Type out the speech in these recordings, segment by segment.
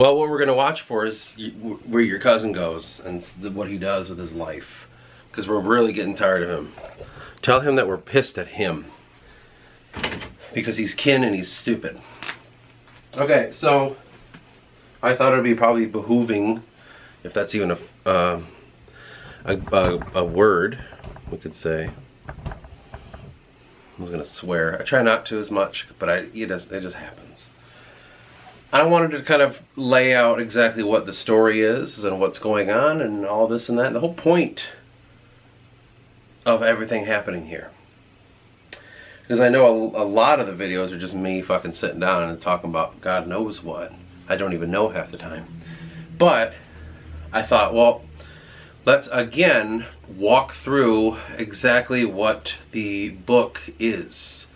Well, what we're going to watch for is where your cousin goes and what he does with his life. Because we're really getting tired of him. Tell him that we're pissed at him. Because he's kin and he's stupid. Okay, so I thought it would be probably behooving, if that's even a word, we could say. I'm going to swear. I try not to as much, but it just happens. I wanted to kind of lay out exactly what the story is and what's going on and all this and that. And the whole point of everything happening here. Because I know a lot of the videos are just me fucking sitting down and talking about God knows what. I don't even know half the time. But I thought, well, let's again walk through exactly what the book is.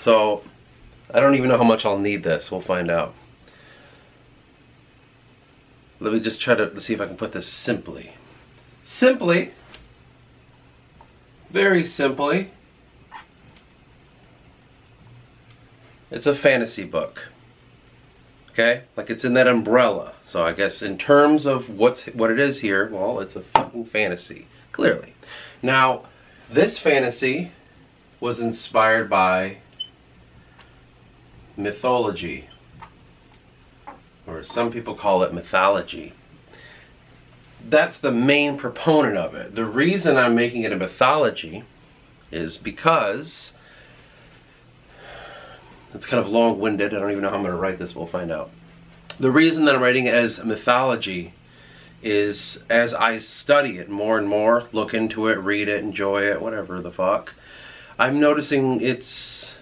So I don't even know how much I'll need this. We'll find out. Let me just try to see if I can put this simply. Simply, very simply, it's a fantasy book. Okay? Like it's in that umbrella. So I guess in terms of what it is here, well, it's a fucking fantasy, clearly. Now, this fantasy was inspired by mythology. Or some people call it mythology. That's the main proponent of it. The reason I'm making it a mythology is because it's kind of long-winded. I don't even know how I'm going to write this. We'll find out. The reason that I'm writing it as mythology is as I study it more and more, look into it, read it, enjoy it, whatever the fuck, I'm noticing it's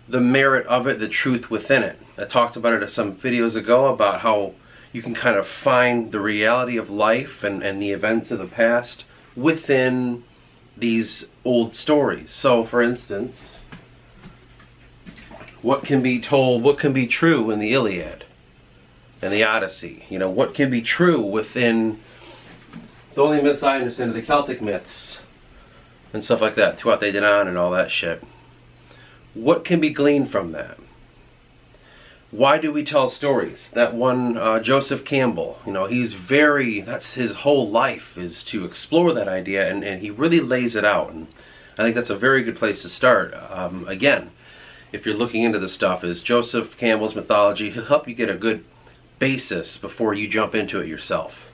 the merit of it, the truth within it. I talked about it some videos ago about how you can kind of find the reality of life and the events of the past within these old stories. So, for instance, what can be told, what can be true in the Iliad and the Odyssey? You know, what can be true within the only myths I understand are the Celtic myths and stuff like that, Tuatha De Danann and all that shit. What can be gleaned from that? Why do we tell stories? That one, Joseph Campbell, you know, that's his whole life is to explore that idea, and he really lays it out. And I think that's a very good place to start. Again, if you're looking into this stuff, is Joseph Campbell's mythology. He'll help you get a good basis before you jump into it yourself.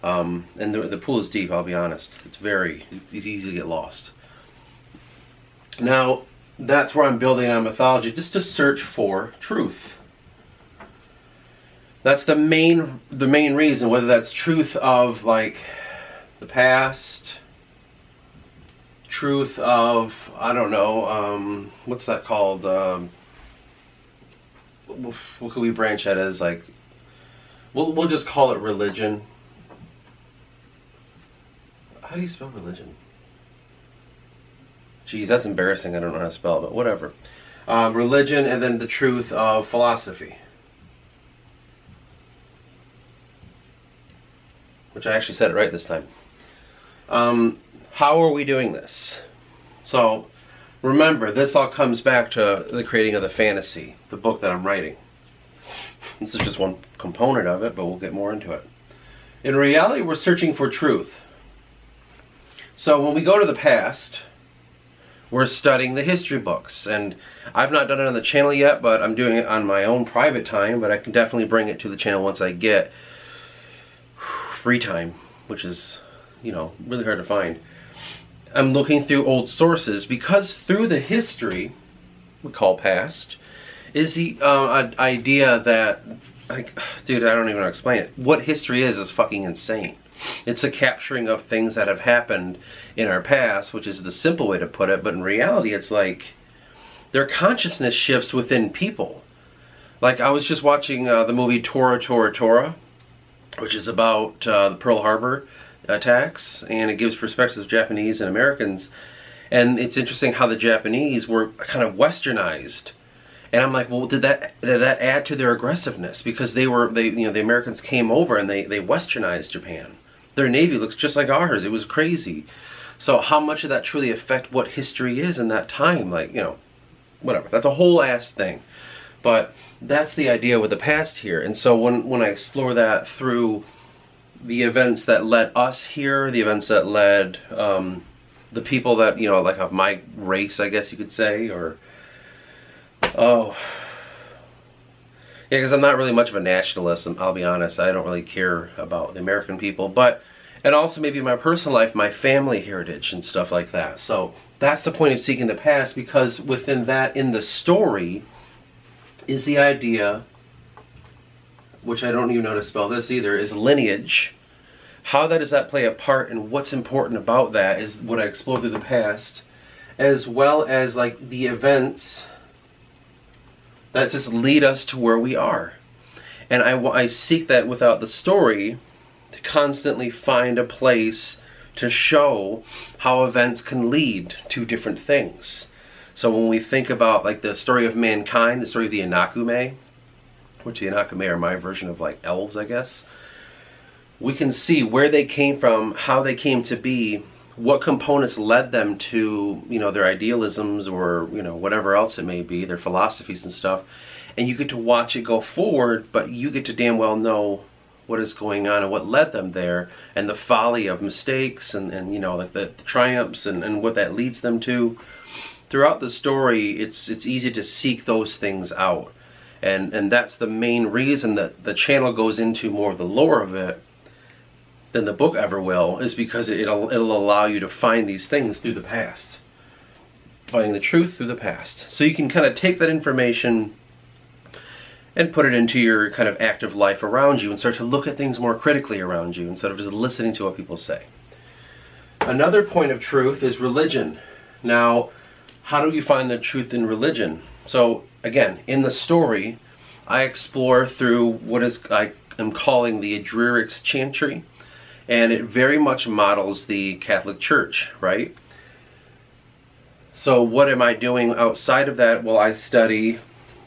And the pool is deep, I'll be honest. It's easy to get lost. Now, that's where I'm building on mythology, just to search for truth. That's the main reason, whether that's truth of like the past, truth of, I don't know, what's that called? What could we branch that as? Like, we'll just call it religion. How do you spell religion? Geez, that's embarrassing. I don't know how to spell it, but whatever. Religion, and then the truth of philosophy. Which I actually said it right this time. How are we doing this? So, remember, this all comes back to the creating of the fantasy, the book that I'm writing. This is just one component of it, but we'll get more into it. In reality, we're searching for truth. So when we go to the past, we're studying the history books, and I've not done it on the channel yet, but I'm doing it on my own private time, but I can definitely bring it to the channel once I get free time, which is, you know, really hard to find. I'm looking through old sources, because through the history we call past is the idea that, like, dude, I don't even know how to explain it. What history is fucking insane. It's a capturing of things that have happened in our past, which is the simple way to put it, but in reality it's like there are consciousness shifts within people. Like, I was just watching the movie Tora, Tora, Tora, which is about the Pearl Harbor attacks, and it gives perspectives of Japanese and Americans, and it's interesting how the Japanese were kind of westernized. And I'm like, well, did that add to their aggressiveness? Because the Americans came over and they westernized Japan. Their navy looks just like ours. It was crazy. So how much did that truly affect what history is in that time? Like, you know, whatever. That's a whole ass thing. But that's the idea with the past here. And so when I explore that through the events that led us here, the events that led the people that, you know, like of my race, I guess you could say, or, oh, yeah, because I'm not really much of a nationalist, I'll be honest. I don't really care about the American people, but, and also maybe my personal life, my family heritage and stuff like that. So that's the point of seeking the past, because within that, in the story, is the idea, which I don't even know how to spell this either, is lineage. How does that play a part, and what's important about that is what I explore through the past, as well as like the events that just lead us to where we are. And I seek that without the story to constantly find a place to show how events can lead to different things. So when we think about like the story of mankind, the story of the Inakume, which the Inakume are my version of like elves, I guess, we can see where they came from, how they came to be, what components led them to, you know, their idealisms or, you know, whatever else it may be, their philosophies and stuff. And you get to watch it go forward, but you get to damn well know what is going on and what led them there, and the folly of mistakes and you know, like the triumphs and what that leads them to. Throughout the story, it's easy to seek those things out. And that's the main reason that the channel goes into more of the lore of it than the book ever will, is because it'll allow you to find these things through the past. Finding the truth through the past. So you can kind of take that information and put it into your kind of active life around you and start to look at things more critically around you instead of just listening to what people say. Another point of truth is religion. Now, how do you find the truth in religion? So again, in the story, I explore through what I am calling the Adrerix Chantry. And it very much models the Catholic Church, right? So what am I doing outside of that? Well, I study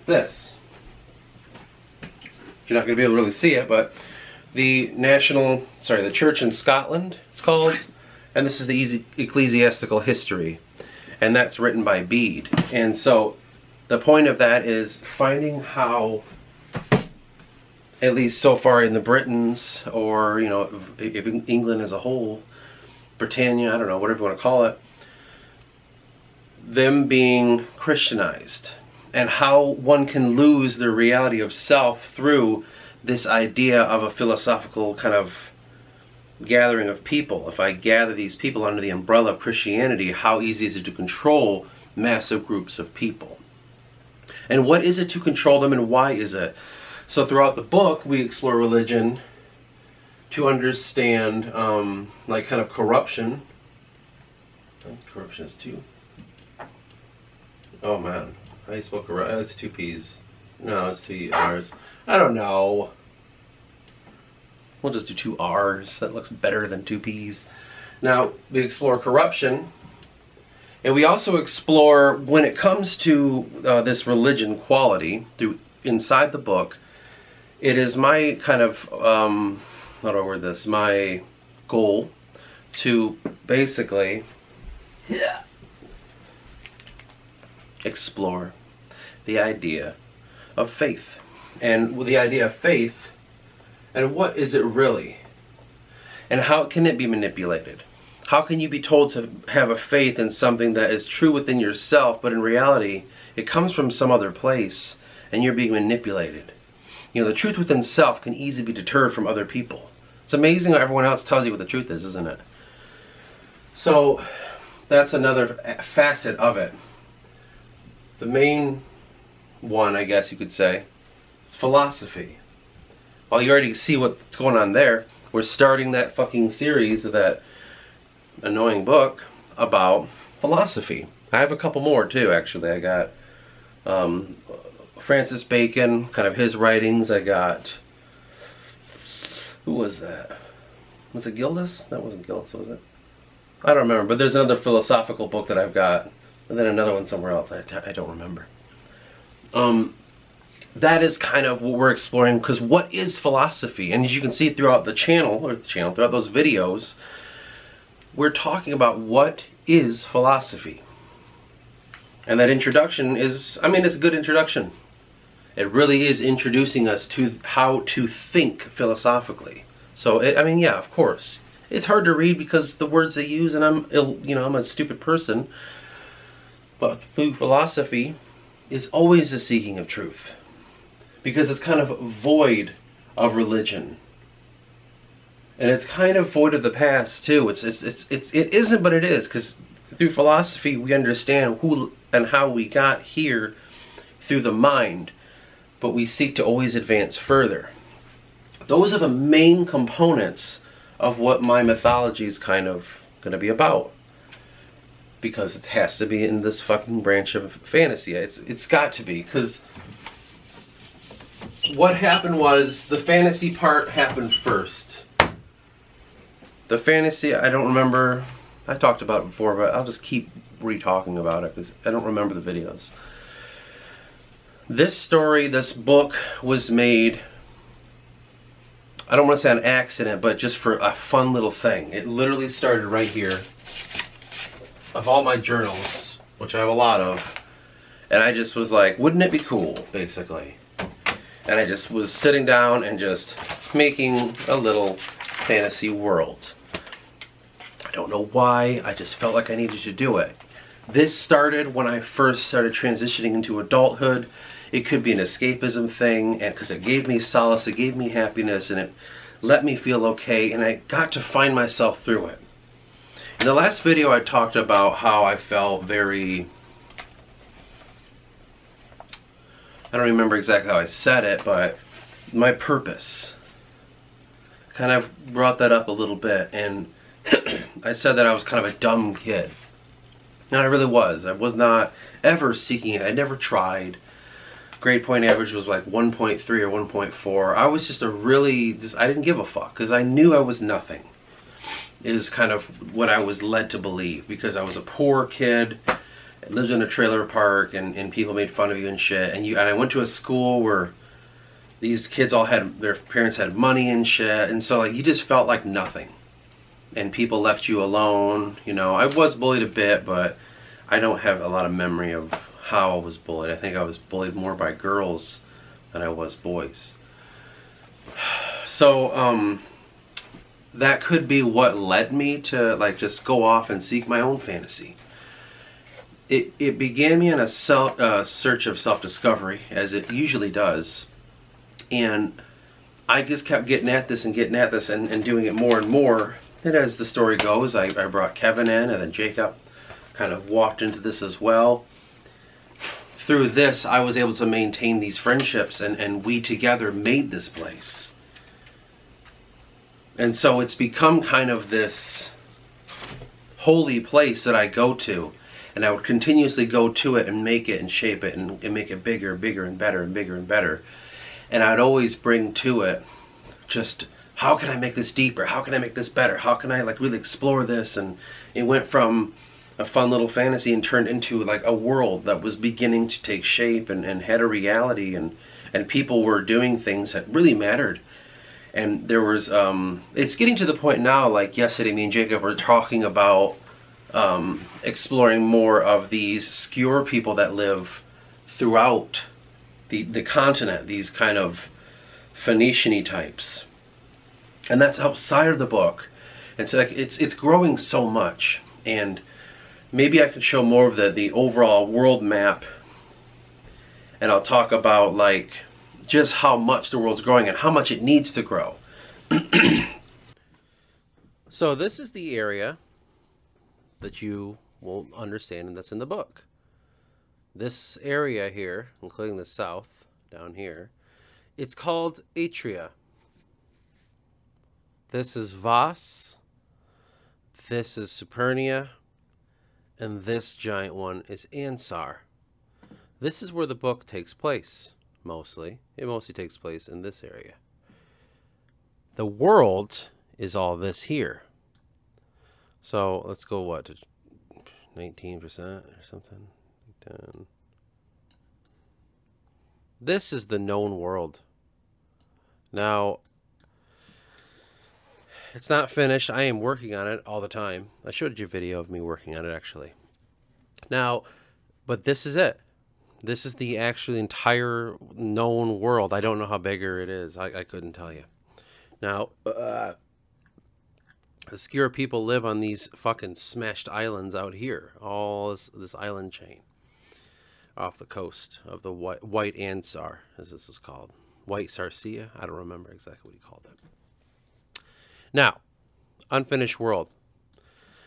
this. You're not going to be able to really see it, but the Church in Scotland, it's called. And this is the Ecclesiastical History. And that's written by Bede. And so the point of that is finding how, at least so far in the Britons, or, you know, if England as a whole, Britannia, I don't know, whatever you want to call it, them being Christianized, and how one can lose the reality of self through this idea of a philosophical kind of gathering of people. If I gather these people under the umbrella of Christianity, how easy is it to control massive groups of people? And what is it to control them, and why is it? So throughout the book, we explore religion to understand, like, kind of corruption. Corruption is two. Oh man, how do you spell corruption? It's two P's. No, it's two R's. I don't know. We'll just do two R's. That looks better than two P's. Now, we explore corruption. And we also explore, when it comes to this religion quality, through inside the book, it is my kind of, how do I word this, my goal to basically explore the idea of faith. And the idea of faith, and what is it really? And how can it be manipulated? How can you be told to have a faith in something that is true within yourself, but in reality, it comes from some other place, and you're being manipulated? You know, the truth within self can easily be deterred from other people. It's amazing how everyone else tells you what the truth is, isn't it? So, that's another facet of it. The main one, I guess you could say, is philosophy. Well, you already see what's going on there. We're starting that fucking series of that annoying book about philosophy. I have a couple more too, actually. I got Francis Bacon, kind of his writings. I got, who was that? Was it Gildas? That wasn't Gildas, was it? I don't remember, but there's another philosophical book that I've got, and then another one somewhere else. I don't remember. That is kind of what we're exploring, because what is philosophy? And as you can see throughout the channel, throughout those videos, we're talking about what is philosophy. And that introduction is, I mean, it's a good introduction. It really is introducing us to how to think philosophically. So, I mean, yeah, of course. It's hard to read because the words they use, and I'm a stupid person. But through philosophy is always a seeking of truth. Because it's kind of void of religion. And it's kind of void of the past too. It isn't, but it is, because through philosophy we understand who and how we got here through the mind, but we seek to always advance further. Those are the main components of what my mythology is kind of going to be about, because it has to be in this fucking branch of fantasy. It's got to be, because what happened was the fantasy part happened first. The fantasy, I don't remember. I talked about it before, but I'll just keep re-talking about it because I don't remember the videos. This story, this book was made, I don't want to say an accident, but just for a fun little thing. It literally started right here. Of all my journals, which I have a lot of, and I just was like, wouldn't it be cool, basically? And I just was sitting down and just making a little fantasy world. I don't know why, I just felt like I needed to do it. This started when I first started transitioning into adulthood. It could be an escapism thing, and because it gave me solace, it gave me happiness, and it let me feel okay, and I got to find myself through it. In the last video I talked about how I felt very, I don't remember exactly how I said it, but my purpose. Kind of brought that up a little bit, and I said that I was kind of a dumb kid. And I really was. I was not ever seeking it. I never tried. Grade point average was like 1.3 or 1.4. I was just I didn't give a fuck because I knew I was nothing. Is kind of what I was led to believe, because I was a poor kid, lived in a trailer park, and people made fun of you and shit. And I went to a school where these kids all had, their parents had money and shit, and so like you just felt like nothing. And people left you alone. You know, I was bullied a bit, but I don't have a lot of memory of how I was bullied. I think I was bullied more by girls than I was boys. So, that could be what led me to like just go off and seek my own fantasy. It began me in a search of self-discovery, as it usually does. And I just kept getting at this and doing it more and more. And as the story goes, I brought Kevin in, and then Jacob kind of walked into this as well. Through this, I was able to maintain these friendships, and we together made this place. And so it's become kind of this holy place that I go to, and I would continuously go to it and make it and shape it and make it bigger and bigger and better and bigger and better. And I'd always bring to it just, how can I make this deeper? How can I make this better? How can I like really explore this? And it went from a fun little fantasy and turned into like a world that was beginning to take shape and had a reality, and people were doing things that really mattered. And there was, it's getting to the point now, like yesterday me and Jacob were talking about exploring more of these skewer people that live throughout the continent, these kind of Phoenician-y types. And that's outside of the book. And so like, it's growing so much. And maybe I could show more of the overall world map, and I'll talk about like just how much the world's growing and how much it needs to grow. So this is the area that you will understand, and that's in the book. This area here, including the south down here, it's called Atria. This is Voss, this is Supernia, and this giant one is Ansar. This is where the book takes place, mostly. It mostly takes place in this area. The world is all this here. So let's go, what, to 19% or something? 10. This is the known world. Now, it's not finished. I am working on it all the time. I showed you a video of me working on it, actually. Now, but this is it. This is the actually entire known world. I don't know how bigger it is. I couldn't tell you. Now, the Skira people live on these fucking smashed islands out here. All this island chain off the coast of the White Ansar, as this is called. White Sarsia? I don't remember exactly what he called it. Now, unfinished world.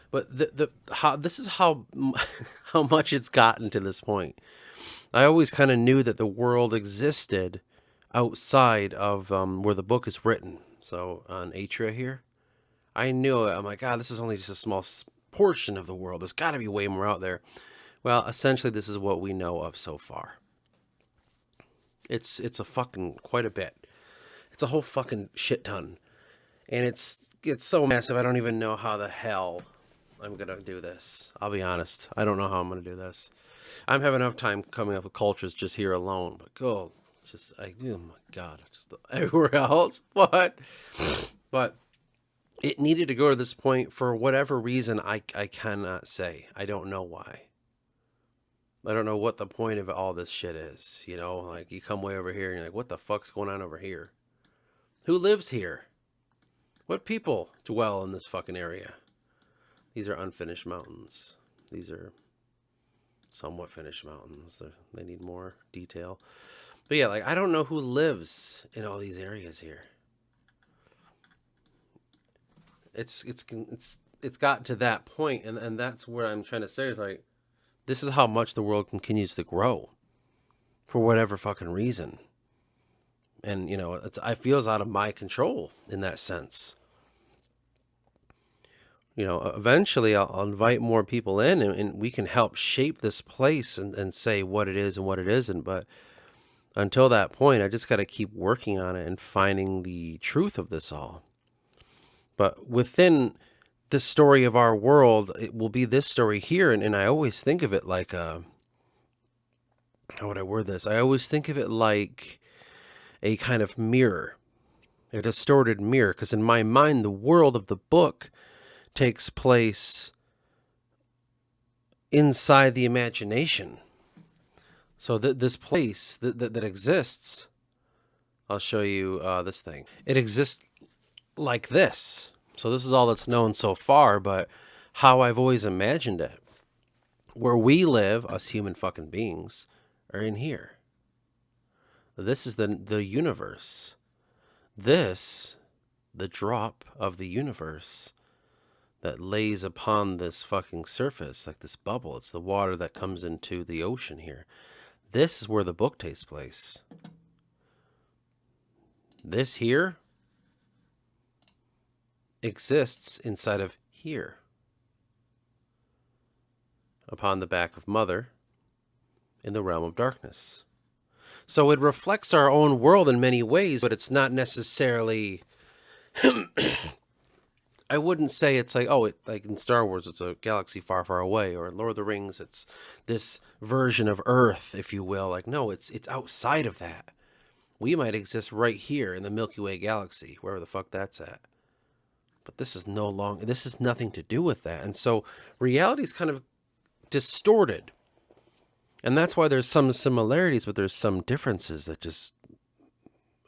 But this is how much it's gotten to this point. I always kind of knew that the world existed outside of where the book is written. So on Atria here, I knew it. I'm like, God, this is only just a small portion of the world. There's got to be way more out there. Well, essentially, this is what we know of so far. It's a fucking quite a bit. It's a whole fucking shit ton, and it's so massive. I don't even know how the hell I'm gonna do this. I'll be honest. I don't know how I'm gonna do this. I'm having enough time coming up with cultures just here alone, but oh my God, just everywhere else. What? But it needed to go to this point for whatever reason. I cannot say. I don't know why. I don't know what the point of all this shit is. You know, like you come way over here and you're like, what the fuck's going on over here? Who lives here? What people dwell in this fucking area? These are unfinished mountains. These are somewhat finished mountains. They need more detail. But yeah, like I don't know who lives in all these areas here. It's got to that point, and that's what I'm trying to say is like, this is how much the world continues to grow for whatever fucking reason. And, you know, I feels out of my control in that sense. You know, eventually I'll invite more people in and we can help shape this place and say what it is and what it isn't. But until that point, I just got to keep working on it and finding the truth of this all. But within the story of our world, it will be this story here. And I always think of it like, how would I word this? I always think of it like a kind of mirror, a distorted mirror. Because in my mind, the world of the book takes place inside the imagination. So this place that exists, I'll show you this thing. It exists like this. So this is all that's known so far, but how I've always imagined it. Where we live, us human fucking beings, are in here. This is the universe. This, the drop of the universe that lays upon this fucking surface, like this bubble. It's the water that comes into the ocean here. This is where the book takes place. This here exists inside of here, upon the back of Mother, in the realm of darkness. So it reflects our own world in many ways, but it's not necessarily I wouldn't say it's like, like in Star Wars, it's a galaxy far, far away, or in Lord of the Rings, it's this version of Earth, if you will. Like, no, it's outside of that. We might exist right here in the Milky Way galaxy, wherever the fuck that's at. But this is nothing to do with that. And so reality is kind of distorted. And that's why there's some similarities, but there's some differences that just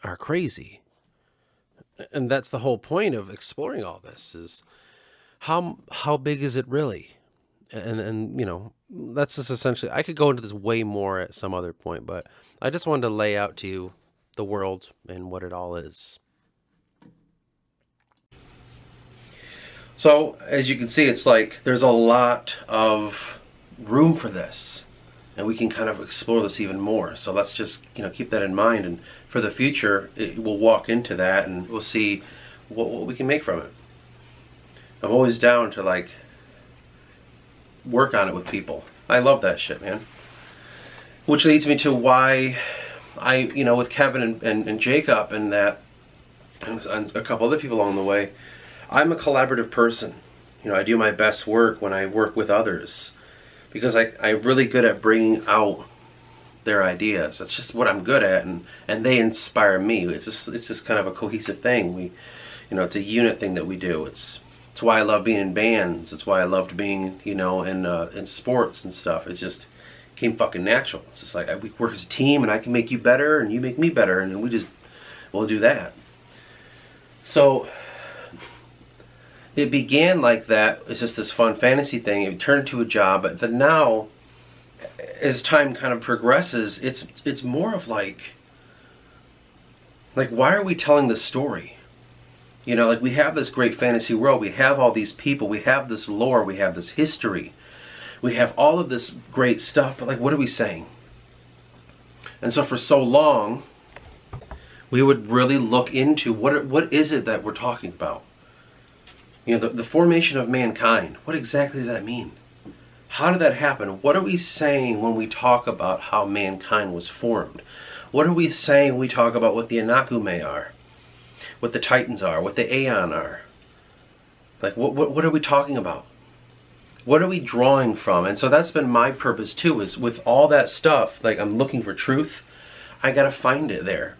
are crazy. And that's the whole point of exploring all this is how big is it really? And you know, that's just essentially, I could go into this way more at some other point, but I just wanted to lay out to you the world and what it all is. So as you can see, it's like there's a lot of room for this, and we can kind of explore this even more. So let's just, you know, keep that in mind, and for the future, we'll walk into that and we'll see what we can make from it. I'm always down to like work on it with people. I love that shit, man. Which leads me to why I, you know, with Kevin and Jacob and that, and a couple other people along the way, I'm a collaborative person. You know, I do my best work when I work with others because I'm really good at bringing out their ideas. That's just what I'm good at, and they inspire me. It's just kind of a cohesive thing. You know, it's a unit thing that we do. It's why I love being in bands. It's why I loved being, you know, in sports and stuff. It just Came fucking natural. It's just like we work as a team, and I can make you better, and you make me better, and we'll do that. So it began like that. It's just this fun fantasy thing. It turned into a job, but then now, as time kind of progresses, it's more of like why are we telling this story? You know, like we have this great fantasy world, we have all these people, we have this lore, we have this history, we have all of this great stuff, but like what are we saying? And so for so long, we would really look into what is it that we're talking about? You know, the formation of mankind, what exactly does that mean? How did that happen? What are we saying when we talk about how mankind was formed? What are we saying when we talk about what the Anakume are? What the Titans are? What the Aeon are? Like, what are we talking about? What are we drawing from? And so that's been my purpose too, is with all that stuff, like I'm looking for truth, I gotta find it there.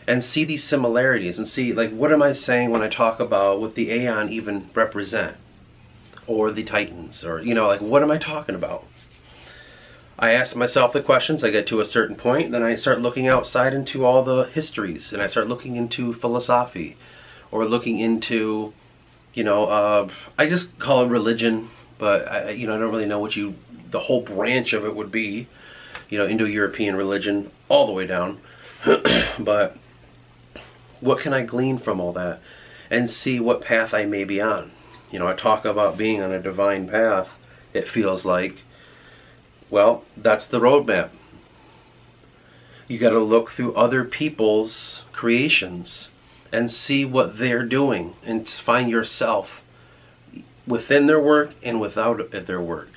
And see these similarities and see, like, what am I saying when I talk about what the Aeon even represent? Or the Titans, or, you know, like, what am I talking about? I ask myself the questions, I get to a certain point, then I start looking outside into all the histories, and I start looking into philosophy, or looking into, you know, I just call it religion, but I don't really know what the whole branch of it would be, you know, Indo-European religion, all the way down, but what can I glean from all that, and see what path I may be on? You know, I talk about being on a divine path, it feels like. Well, that's the roadmap. You got to look through other people's creations and see what they're doing and find yourself within their work and without their work.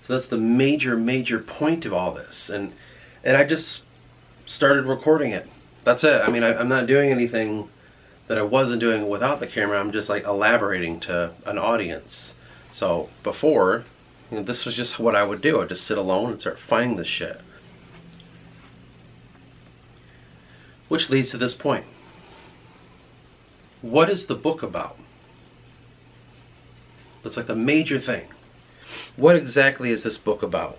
So that's the major point of all this. And I just started recording it. That's it. I mean, I'm not doing anything that I wasn't doing without the camera. I'm just like elaborating to an audience. So before, you know, this was just what I would do. I'd just sit alone and start finding this shit. Which leads to this point. What is the book about? That's like the major thing. What exactly is this book about?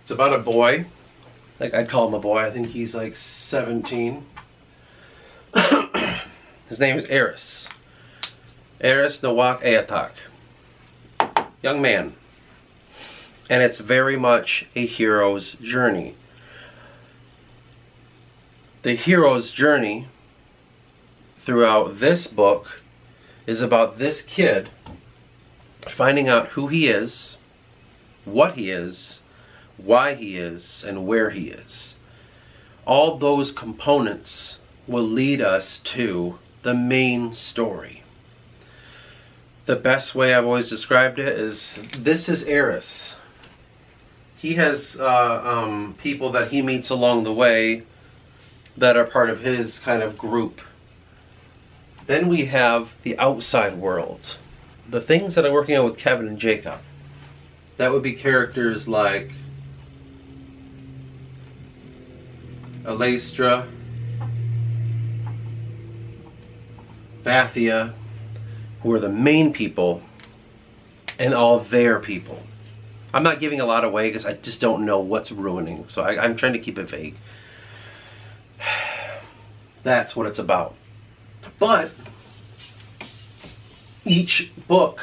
It's about a boy. Like, I'd call him a boy. I think he's like 17. His name is Eris. Eris Nawak Eatak. Young man. And it's very much a hero's journey. The hero's journey throughout this book is about this kid finding out who he is, what he is, why he is, and where he is. All those components will lead us to the main story. The best way I've always described it is, this is Eris. He has people that he meets along the way that are part of his kind of group. Then we have the outside world. The things that I'm working on with Kevin and Jacob. That would be characters like Alastra, Bathia, who are the main people, and all their people. I'm not giving a lot away because I just don't know what's ruining, so I'm trying to keep it vague. That's what it's about. But each book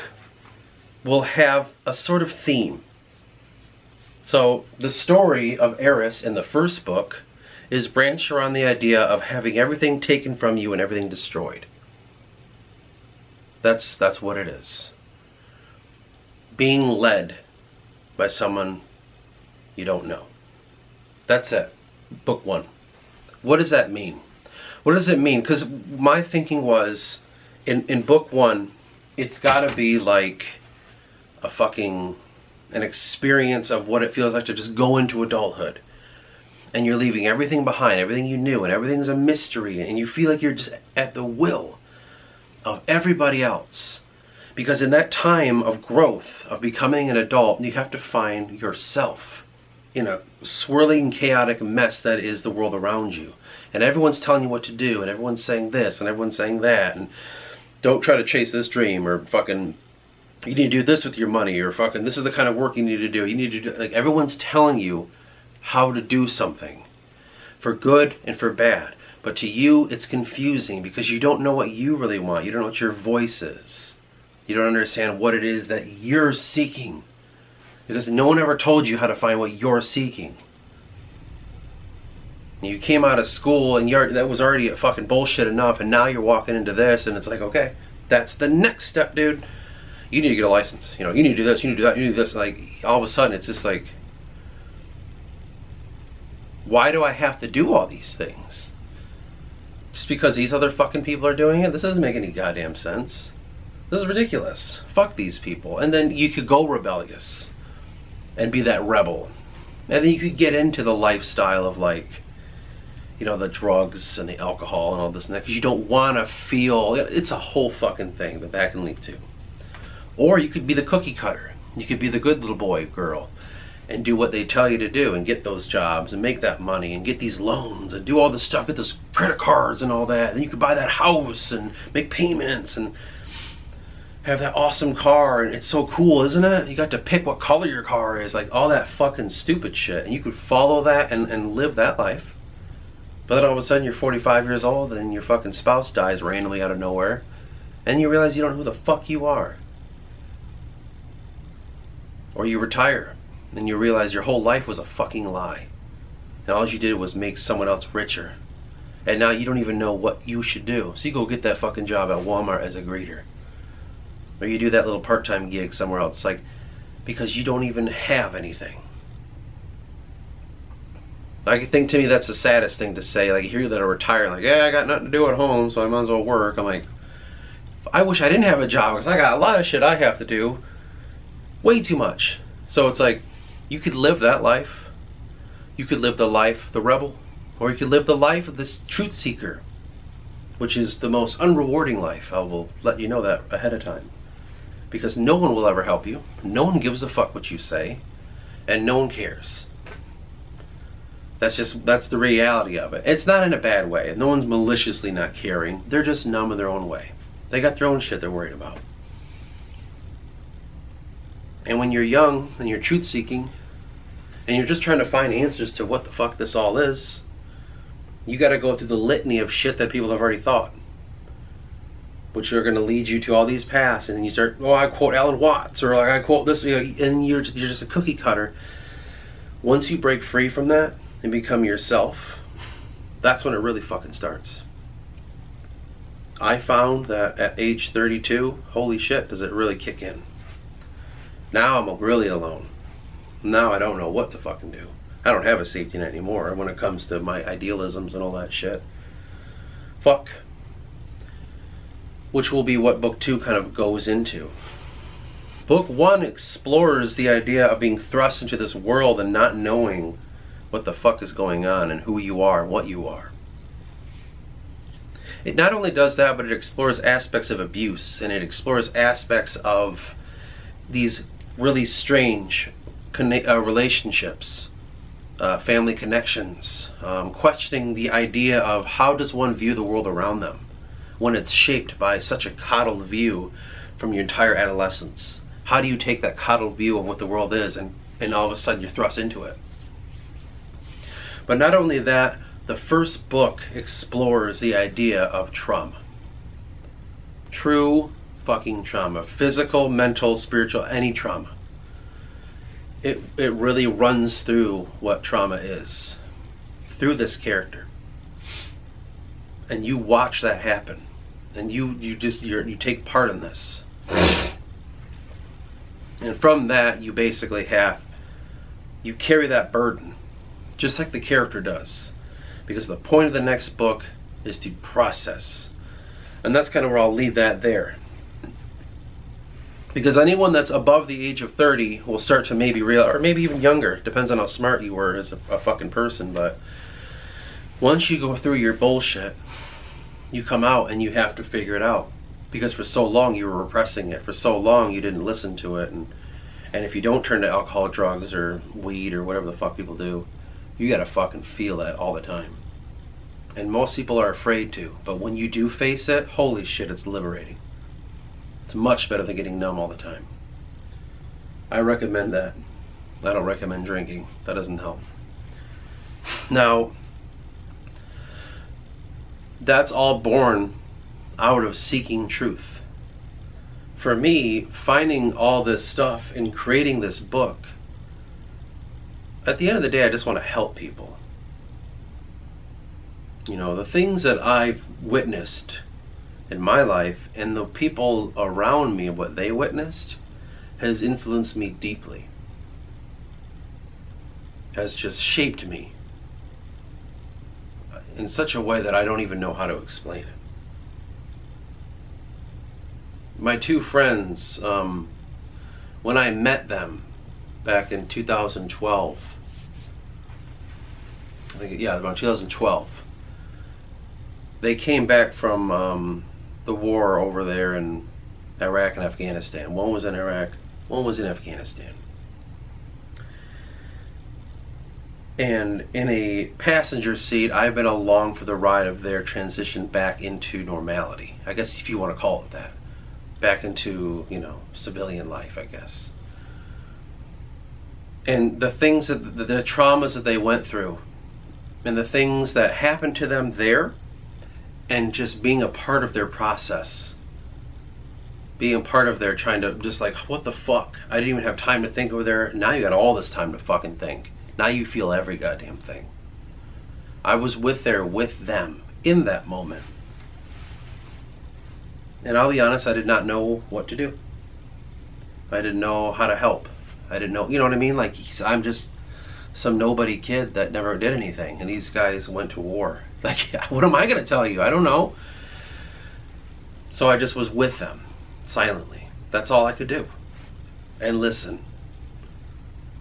will have a sort of theme. So the story of Eris in the first book is branched around the idea of having everything taken from you and everything destroyed. That's what it is. Being led by someone you don't know. That's it. Book one. What does that mean? What does it mean? Because my thinking was, in book one, it's got to be like an experience of what it feels like to just go into adulthood. And you're leaving everything behind, everything you knew, and everything's a mystery, and you feel like you're just at the will of everybody else. Because in that time of growth, of becoming an adult, you have to find yourself. in a swirling, chaotic mess that is the world around you. And everyone's telling you what to do, and everyone's saying this, and everyone's saying that, and don't try to chase this dream, or fucking, you need to do this with your money, or fucking, this is the kind of work you need to do. You need to do, like, everyone's telling you how to do something, for good and for bad. But to you, it's confusing because you don't know what you really want. You don't know what your voice is. You don't understand what it is that you're seeking. Because no one ever told you how to find what you're seeking. You came out of school and that was already a fucking bullshit enough, and now you're walking into this and it's like, okay, that's the next step, dude. You need to get a license. You know, you need to do this, you need to do that, you need to do this. Like, all of a sudden it's just like, why do I have to do all these things? Just because these other fucking people are doing it? This doesn't make any goddamn sense. This is ridiculous. Fuck these people. And then you could go rebellious and be that rebel. And then you could get into the lifestyle of, like, you know, the drugs and the alcohol and all this and that, because you don't want to feel, it's a whole fucking thing that can lead to. Or you could be the cookie cutter. You could be the good little boy, girl, and do what they tell you to do and get those jobs and make that money and get these loans and do all this stuff, get those credit cards and all that. And you could buy that house and make payments and have that awesome car, and it's so cool, isn't it? You got to pick what color your car is, like all that fucking stupid shit. And you could follow that and live that life. But then all of a sudden you're 45 years old and your fucking spouse dies randomly out of nowhere. And you realize you don't know who the fuck you are. Or you retire and you realize your whole life was a fucking lie. And all you did was make someone else richer. And now you don't even know what you should do. So you go get that fucking job at Walmart as a greeter. Or you do that little part-time gig somewhere else. Like, because you don't even have anything. I think, to me, that's the saddest thing to say. Like, you hear that are retired, like, yeah, I got nothing to do at home, so I might as well work. I'm like, I wish I didn't have a job, because I got a lot of shit I have to do. Way too much. So it's like, you could live that life. You could live the life of the rebel. Or you could live the life of this truth seeker, which is the most unrewarding life. I will let you know that ahead of time. Because no one will ever help you. No one gives a fuck what you say. And no one cares. That's the reality of it. It's not in a bad way. No one's maliciously not caring. They're just numb in their own way. They got their own shit they're worried about. And when you're young and you're truth seeking and you're just trying to find answers to what the fuck this all is, you got to go through the litany of shit that people have already thought, which are going to lead you to all these paths. And then you start, oh, I quote Alan Watts, or like I quote this, and you're just a cookie cutter. Once you break free from that and become yourself, that's when it really fucking starts. I found that at age 32, holy shit, does it really kick in. Now I'm really alone. Now I don't know what to fucking do. I don't have a safety net anymore when it comes to my idealisms and all that shit. Fuck. Which will be what book 2 kind of goes into. Book 1 explores the idea of being thrust into this world and not knowing what the fuck is going on and who you are and what you are. It not only does that, but it explores aspects of abuse, and it explores aspects of these really strange relationships, family connections, questioning the idea of how does one view the world around them when it's shaped by such a coddled view from your entire adolescence. How do you take that coddled view of what the world is and all of a sudden you're thrust into it? But not only that, the first book explores the idea of trauma. True fucking trauma. Physical, mental, spiritual, any trauma. It really runs through what trauma is. Through this character. And you watch that happen. And you take part in this. And from that, you basically you carry that burden. Just like the character does. Because the point of the next book is to process. And that's kind of where I'll leave that there. Because anyone that's above the age of 30 will start to maybe realize, or maybe even younger, depends on how smart you were as a fucking person, but once you go through your bullshit, you come out and you have to figure it out. Because for so long you were repressing it. For so long you didn't listen to it. And if you don't turn to alcohol, drugs, or weed, or whatever the fuck people do, you gotta fucking feel that all the time. And most people are afraid to, but when you do face it, holy shit, it's liberating. It's much better than getting numb all the time. I recommend that. I don't recommend drinking. That doesn't help. Now, that's all born out of seeking truth. For me, finding all this stuff and creating this book, at the end of the day, I just want to help people. You know, the things that I've witnessed in my life and the people around me, what they witnessed, has influenced me deeply. Has just shaped me in such a way that I don't even know how to explain it. My two friends, when I met them back in 2012, I think, yeah, about 2012, they came back from the war over there in Iraq and Afghanistan. One was in Iraq, one was in Afghanistan. And in a passenger seat, I've been along for the ride of their transition back into normality. I guess if you want to call it that. Back into, you know, civilian life, I guess. And the things that, the traumas that they went through, and the things that happened to them there, and just being a part of their process. Being a part of their trying to, just like, what the fuck? I didn't even have time to think over there. Now you got all this time to fucking think. Now you feel every goddamn thing. I was there with them in that moment. And I'll be honest, I did not know what to do. I didn't know how to help. I didn't know, you know what I mean? Like, I'm just some nobody kid that never did anything. And these guys went to war. Like, what am I going to tell you? I don't know. So I just was with them, silently. That's all I could do. And listen.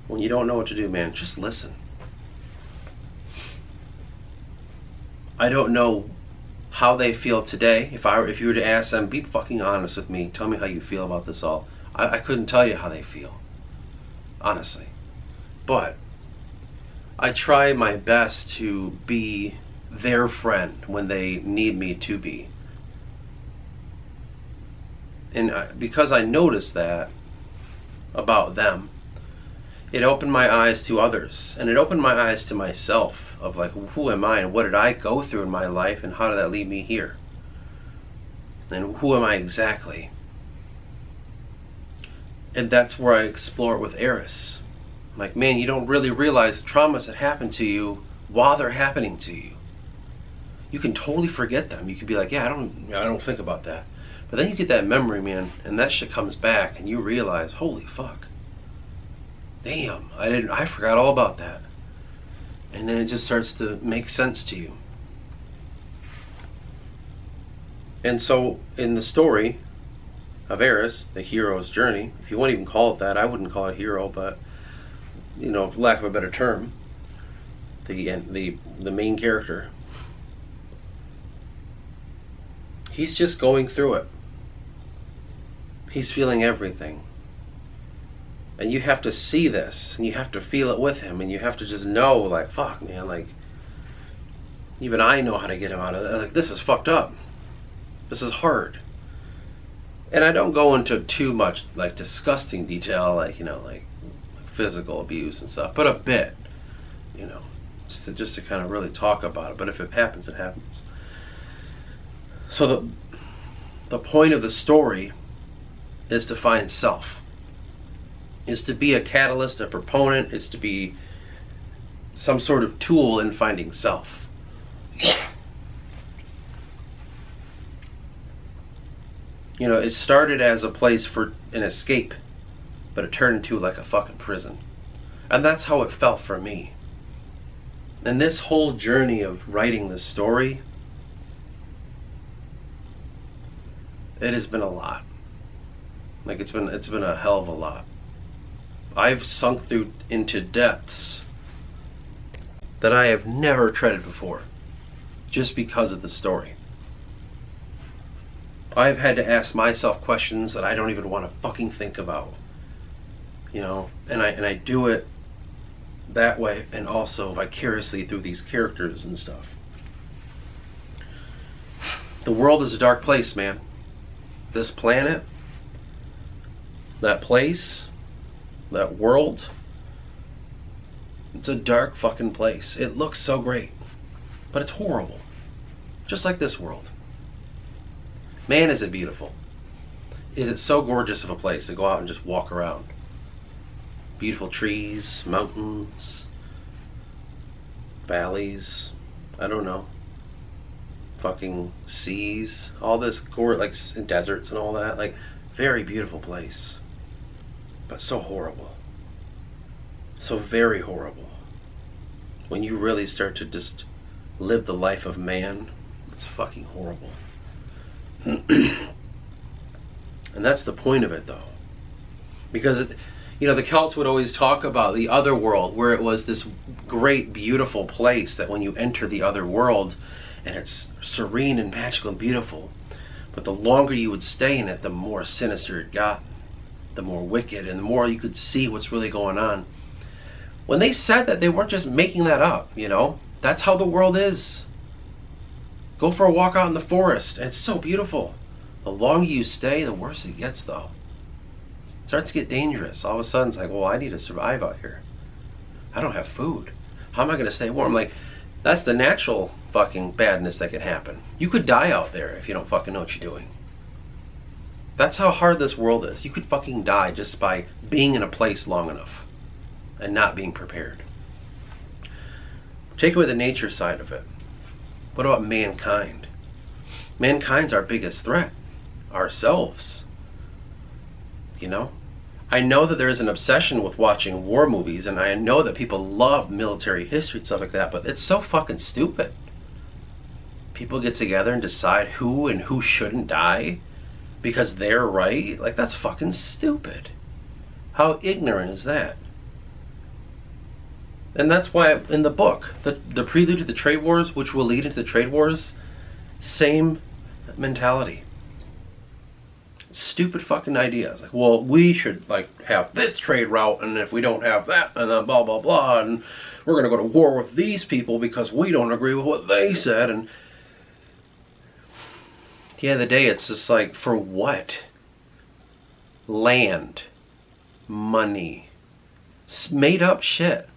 When you don't know what to do, man, just listen. I don't know how they feel today. If you were to ask them, be fucking honest with me. Tell me how you feel about this all. I couldn't tell you how they feel. Honestly. But I try my best to be their friend when they need me to be. And because I noticed that about them, it opened my eyes to others, and it opened my eyes to myself of like, who am I and what did I go through in my life and how did that lead me here? And who am I exactly? And that's where I explore it with Eris. I'm like, man, you don't really realize the traumas that happen to you while they're happening to you. You can totally forget them. You could be like, yeah, I don't think about that. But then you get that memory, man, and that shit comes back and you realize, holy fuck. Damn, I forgot all about that. And then it just starts to make sense to you. And so in the story of Eris, the hero's journey, if you want to even call it that, I wouldn't call it hero, but you know, for lack of a better term, the main character, he's just going through it. He's feeling everything. And you have to see this, and you have to feel it with him, and you have to just know, like, fuck, man, like, even I know how to get him out of that. Like, this is fucked up. This is hard. And I don't go into too much, like, disgusting detail, like, you know, like physical abuse and stuff, but a bit, you know, just to kind of really talk about it. But if it happens, it happens. So the point of the story is to find self. Is to be a catalyst, a proponent, is to be some sort of tool in finding self. You know, it started as a place for an escape, but it turned into like a fucking prison. And that's how it felt for me. And this whole journey of writing this story, it has been a lot. Like, it's been a hell of a lot. I've sunk through into depths that I have never treaded before, just because of the story. I've had to ask myself questions that I don't even want to fucking think about. you know, and I do it that way, and also vicariously through these characters and stuff. The world is a dark place, man. This planet, that place, that world, it's a dark fucking place. It looks so great, but it's horrible. Just like this world. Man, is it beautiful. Is it so gorgeous of a place to go out and just walk around. Beautiful trees, mountains, valleys, I don't know, fucking seas, all this like deserts and all that, like very beautiful place, but so horrible, so very horrible. When you really start to just live the life of man, it's fucking horrible. And that's the point of it, though, because you know, the Celts would always talk about the other world, where it was this great, beautiful place that when you enter the other world, and it's serene and magical and beautiful, but the longer you would stay in it, the more sinister it got, the more wicked, and the more you could see what's really going on. When they said that, they weren't just making that up, you know? That's how the world is. Go for a walk out in the forest, and it's so beautiful. The longer you stay, the worse it gets, though. It starts to get dangerous. All of a sudden, it's like, well, I need to survive out here. I don't have food. How am I going to stay warm? Like, that's the natural fucking badness that could happen. You could die out there if you don't fucking know what you're doing. That's how hard this world is. You could fucking die just by being in a place long enough and not being prepared. Take away the nature side of it. What about mankind? Mankind's our biggest threat. Ourselves. You know? I know that there is an obsession with watching war movies, and I know that people love military history and stuff like that, but it's so fucking stupid. People get together and decide who and who shouldn't die because they're right. Like, that's fucking stupid. How ignorant is that? And that's why in the book, the prelude to the trade wars, which will lead into the trade wars, same mentality. Stupid fucking ideas. Like, well, we should like have this trade route, and if we don't have that, and then blah blah blah, and we're gonna go to war with these people because we don't agree with what they said. And at the end of the day, it's just like, for what? Land, money, made up shit.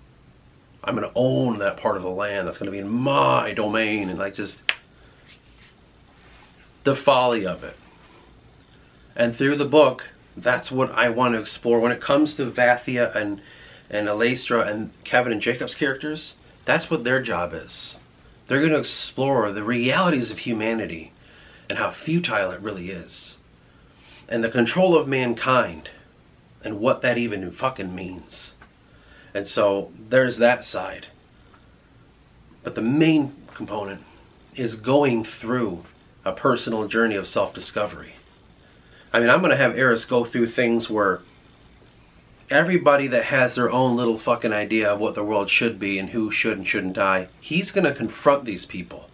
I'm gonna own that part of the land. That's gonna be in my domain, and like, just the folly of it. And through the book, that's what I want to explore. When it comes to Vathia and Elastra and Kevin and Jacob's characters, that's what their job is. They're going to explore the realities of humanity and how futile it really is. And the control of mankind and what that even fucking means. And so there's that side. But the main component is going through a personal journey of self-discovery. I mean, I'm going to have Eris go through things where everybody that has their own little fucking idea of what the world should be and who should and shouldn't die, he's going to confront these people.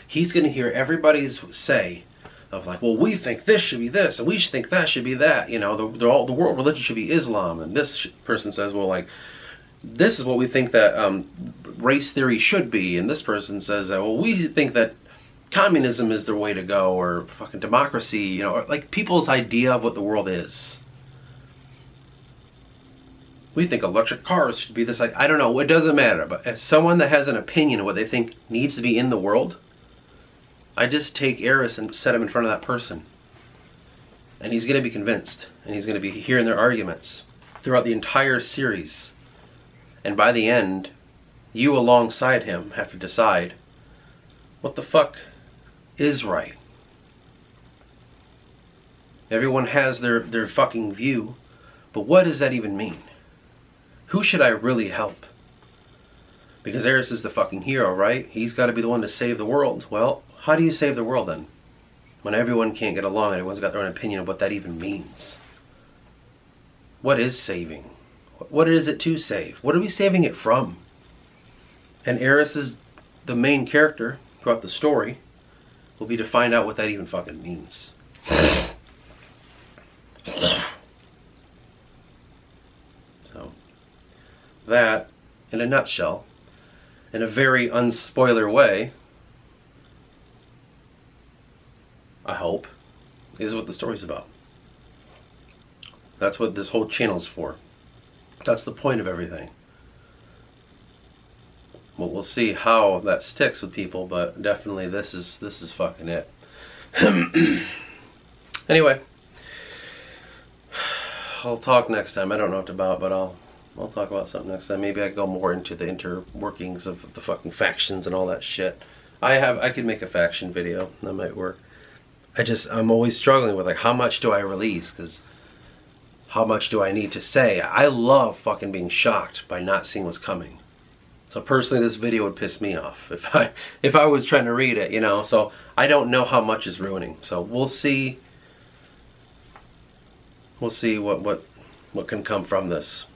He's going to hear everybody's say of like, well, we think this should be this, and we should think that should be that. You know, the world religion should be Islam. And this person says, well, like, this is what we think that race theory should be. And this person says that, well, we think that communism is the way to go, or fucking democracy, you know, or like people's idea of what the world is. We think electric cars should be this, like, I don't know, it doesn't matter, but if someone that has an opinion of what they think needs to be in the world, I just take Eris and set him in front of that person. And he's going to be convinced, and he's going to be hearing their arguments throughout the entire series. And by the end, you alongside him have to decide, what the fuck is right? Everyone has their fucking view, but what does that even mean? Who should I really help? Because Eris is the fucking hero, right? He's got to be the one to save the world. Well, how do you save the world then? When everyone can't get along and everyone's got their own opinion of what that even means. What is saving? What is it to save? What are we saving it from? And Eris is the main character throughout the story. Will be to find out what that even fucking means. that, in a nutshell, in a very unspoiler way, I hope, is what the story's about. That's what this whole channel's for. That's the point of everything. Well, we'll see how that sticks with people, but definitely this is fucking it. Anyway, I'll talk next time. I don't know what about, but I'll talk about something next time. Maybe I go more into the interworkings of the fucking factions and all that shit. I could make a faction video. That might work. I'm always struggling with, like, how much do I release? Because how much do I need to say? I love fucking being shocked by not seeing what's coming. So personally, this video would piss me off if I was trying to read it, you know. So I don't know how much is ruining. So we'll see. We'll see what can come from this.